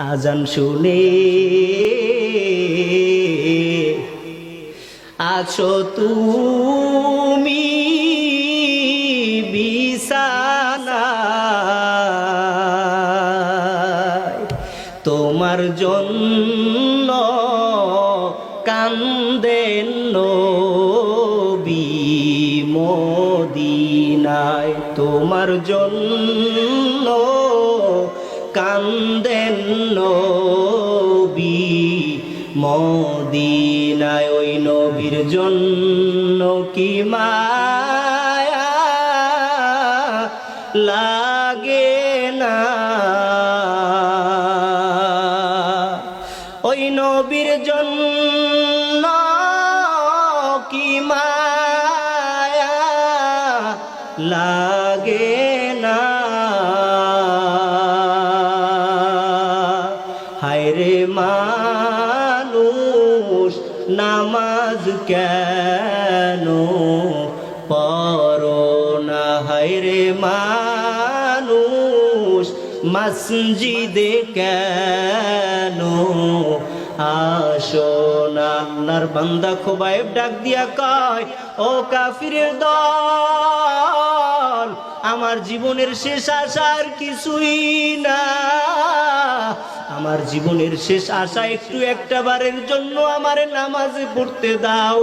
আজান শুনে আছো তুমি বিছানায়, তোমার জন্য কান্দেন নবী মদিনায়, তোমার জন্য কান্দেন নবী মদিনায়। ওই নবীর জন্য কি মায়া লাগে না, ওই নবীর জন্য কি মায়া লাগে না। হায়রে মানুষ নামাজ কেন পড়ো না, হায়রে মানুষ মসজিদে কেন আসো না। আল্লাহর বান্দা খুবাইব ডাক দিয়া কয়, ও কাফিরের দল, আমার জীবনের শেষ আশার কিছুই না, আমার জীবনের শেষ আশা একটু একটা বারের জন্য আমার নামাজে পড়তে দাও।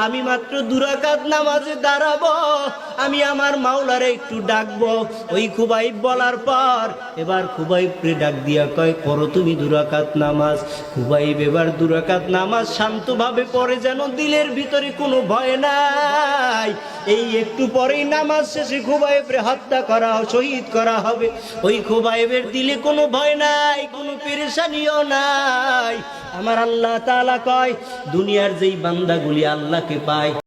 আমি মাত্র 2 রাকাত নামাজে দাঁড়াবো, আমি আমার মাওলারে একটু ডাকবো। ওই খুবাইব বলার পর এবার খুবাইবকে ডাক দিয়া কয়, করো তুমি 2 রাকাত নামাজ। খুবাইব এবার 2 রাকাত নামাজ শান্তভাবে পড়ে, যেন দিলের ভিতরে কোনো ভয় নাই। এই একটু পরেই নামাজ শেষে খুবাইবরে হত্যা করা, শহীদ করা হবে। ওই খুবাইবের দিলে কোনো ভয় নাই, কোনো পেরেশানিও নাই। আমার আল্লাহ তাআলা কয়, দুনিয়ার যেই বান্দাগুলি আল্লাহকে পায়